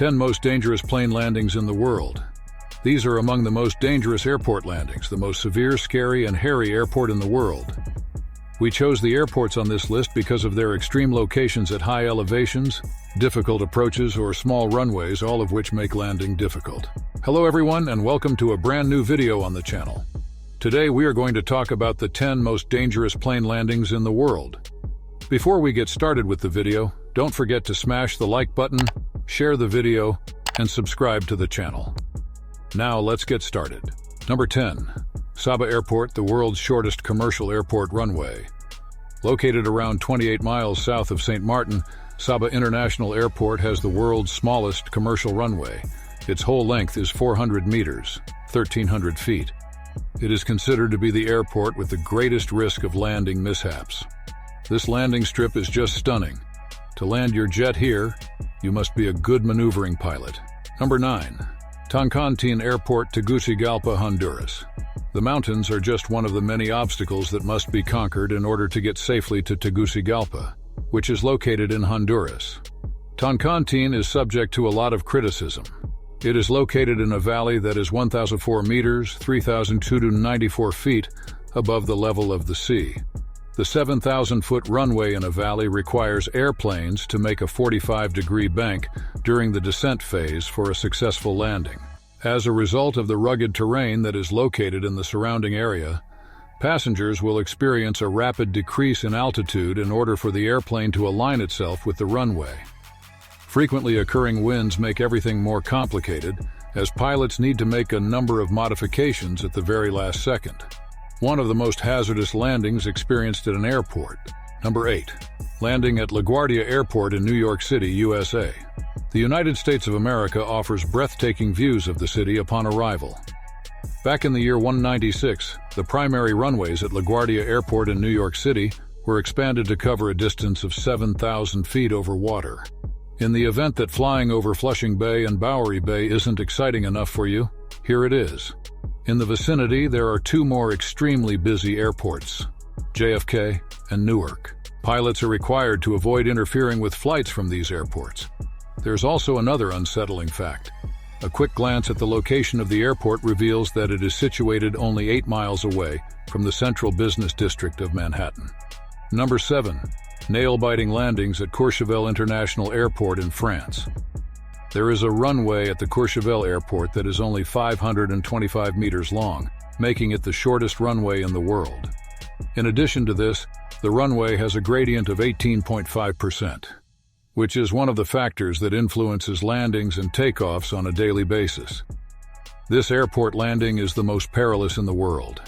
10 most dangerous plane landings in the world. These are among the most dangerous airport landings, the most severe, scary, and hairy airport in the world. We chose the airports on this list because of their extreme locations at high elevations, difficult approaches, or small runways, all of which make landing difficult. Hello everyone, and welcome to a brand new video on the channel. Today we are going to talk about the 10 most dangerous plane landings in the world. Before we get started with the video, don't forget to smash the like button, share the video, and subscribe to the channel. Now let's get started. Number 10. Saba Airport, the world's shortest commercial airport runway. Located around 28 miles south of St. Maarten, Saba International Airport has the world's smallest commercial runway. Its whole length is 400 meters, 1,300 feet. It is considered to be the airport with the greatest risk of landing mishaps. This landing strip is just stunning. To land your jet here, you must be a good maneuvering pilot. Number 9. Toncontín Airport, Tegucigalpa, Honduras. The mountains are just one of the many obstacles that must be conquered in order to get safely to Tegucigalpa, which is located in Honduras. Toncontín is subject to a lot of criticism. It is located in a valley that is 1,004 meters, 3,294 feet above the level of the sea. The 7,000-foot runway in a valley requires airplanes to make a 45-degree bank during the descent phase for a successful landing. As a result of the rugged terrain that is located in the surrounding area, passengers will experience a rapid decrease in altitude in order for the airplane to align itself with the runway. Frequently occurring winds make everything more complicated, as pilots need to make a number of modifications at the very last second. One of the most hazardous landings experienced at an airport. Number 8. Landing at LaGuardia Airport in New York City, USA. The United States of America offers breathtaking views of the city upon arrival. Back in the year 196, the primary runways at LaGuardia Airport in New York City were expanded to cover a distance of 7,000 feet over water. In the event that flying over Flushing Bay and Bowery Bay isn't exciting enough for you, here it is. In the vicinity, there are two more extremely busy airports, JFK and Newark. Pilots are required to avoid interfering with flights from these airports. There's also another unsettling fact. A quick glance at the location of the airport reveals that it is situated only 8 miles away from the central business district of Manhattan. Number 7. Nail-biting landings at Courchevel International Airport in France. There is a runway at the Courchevel Airport that is only 525 meters long, making it the shortest runway in the world. In addition to this, the runway has a gradient of 18.5%, which is one of the factors that influences landings and takeoffs on a daily basis. This airport landing is the most perilous in the world.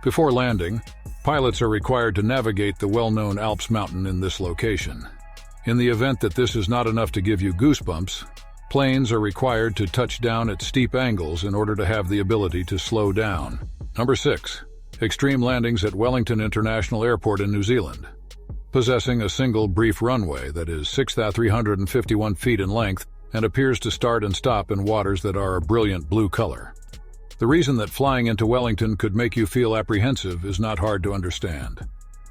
Before landing, pilots are required to navigate the well-known Alps mountain in this location. In the event that this is not enough to give you goosebumps, planes are required to touch down at steep angles in order to have the ability to slow down. Number 6. Extreme landings at Wellington International Airport in New Zealand. Possessing a single brief runway that is 6,351 feet in length and appears to start and stop in waters that are a brilliant blue color. The reason that flying into Wellington could make you feel apprehensive is not hard to understand.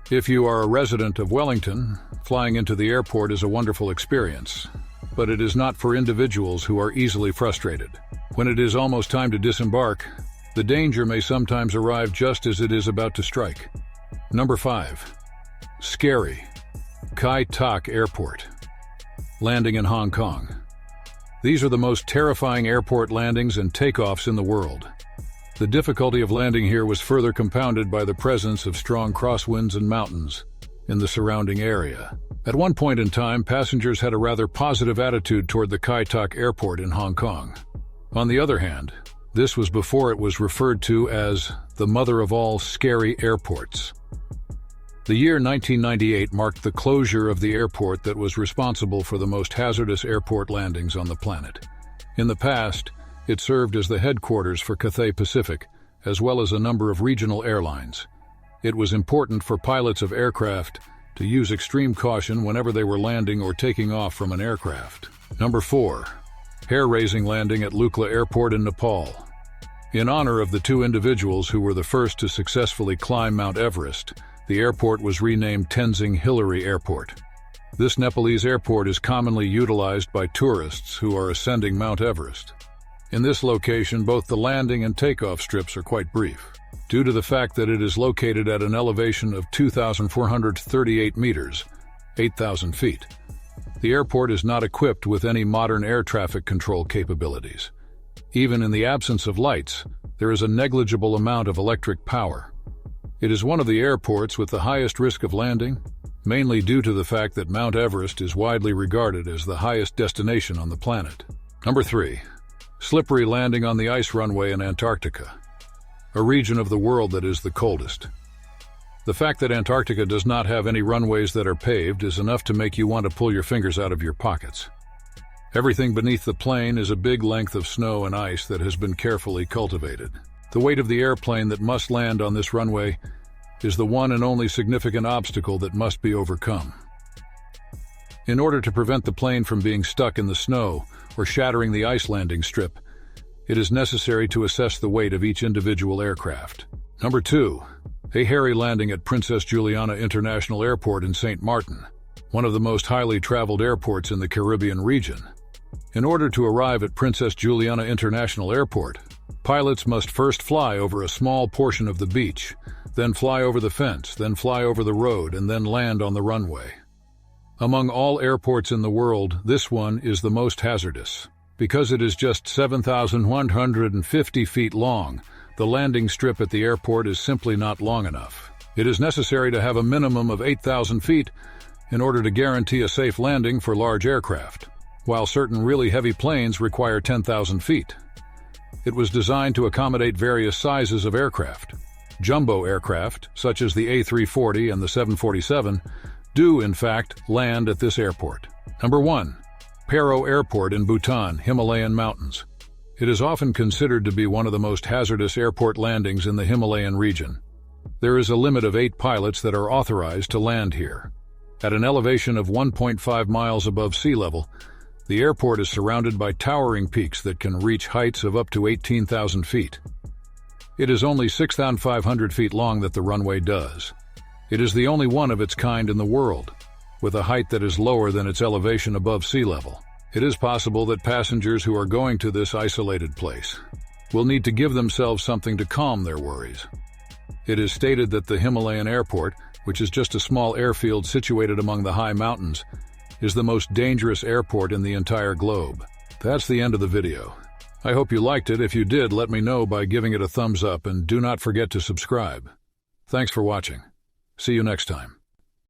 If you are a resident of Wellington, flying into the airport is a wonderful experience, but it is not for individuals who are easily frustrated. When it is almost time to disembark, the danger may sometimes arrive just as it is about to strike. Number 5. Scary. Kai Tak Airport. Landing in Hong Kong. These are the most terrifying airport landings and takeoffs in the world. The difficulty of landing here was further compounded by the presence of strong crosswinds and mountains in the surrounding area. At one point in time, passengers had a rather positive attitude toward the Kai Tak Airport in Hong Kong. On the other hand, this was before it was referred to as the mother of all scary airports. The year 1998 marked the closure of the airport that was responsible for the most hazardous airport landings on the planet. In the past, it served as the headquarters for Cathay Pacific, as well as a number of regional airlines. It was important for pilots of aircraft to use extreme caution whenever they were landing or taking off from an aircraft. Number 4. Hair-raising landing at Lukla Airport in Nepal. In honor of the two individuals who were the first to successfully climb Mount Everest, the airport was renamed Tenzing Hillary Airport. This Nepalese airport is commonly utilized by tourists who are ascending Mount Everest. In this location, both the landing and takeoff strips are quite brief, due to the fact that it is located at an elevation of 2,438 meters, 8,000 feet. The airport is not equipped with any modern air traffic control capabilities. Even in the absence of lights, there is a negligible amount of electric power. It is one of the airports with the highest risk of landing, mainly due to the fact that Mount Everest is widely regarded as the highest destination on the planet. Number 3. Slippery landing on the Ice Runway in Antarctica, a region of the world that is the coldest. The fact that Antarctica does not have any runways that are paved is enough to make you want to pull your fingers out of your pockets. Everything beneath the plane is a big length of snow and ice that has been carefully cultivated. The weight of the airplane that must land on this runway is the one and only significant obstacle that must be overcome. In order to prevent the plane from being stuck in the snow or shattering the ice landing strip, it is necessary to assess the weight of each individual aircraft. Number 2. A hairy landing at Princess Juliana International Airport in St. Maarten, one of the most highly traveled airports in the Caribbean region. In order to arrive at Princess Juliana International Airport, pilots must first fly over a small portion of the beach, then fly over the fence, then fly over the road, and then land on the runway. Among all airports in the world, this one is the most hazardous. Because it is just 7,150 feet long, the landing strip at the airport is simply not long enough. It is necessary to have a minimum of 8,000 feet in order to guarantee a safe landing for large aircraft, while certain really heavy planes require 10,000 feet. It was designed to accommodate various sizes of aircraft. Jumbo aircraft, such as the A340 and the 747, do, in fact, land at this airport. Number 1. Paro Airport in Bhutan, Himalayan mountains. It is often considered to be one of the most hazardous airport landings in the Himalayan region. There is a limit of 8 pilots that are authorized to land here. At an elevation of 1.5 miles above sea level, the airport is surrounded by towering peaks that can reach heights of up to 18,000 feet. It is only 6,500 feet long that the runway does. It is the only one of its kind in the world, with a height that is lower than its elevation above sea level. It is possible that passengers who are going to this isolated place will need to give themselves something to calm their worries. It is stated that the Himalayan airport, which is just a small airfield situated among the high mountains, is the most dangerous airport in the entire globe. That's the end of the video. I hope you liked it. If you did, let me know by giving it a thumbs up, and do not forget to subscribe. Thanks for watching. See you next time.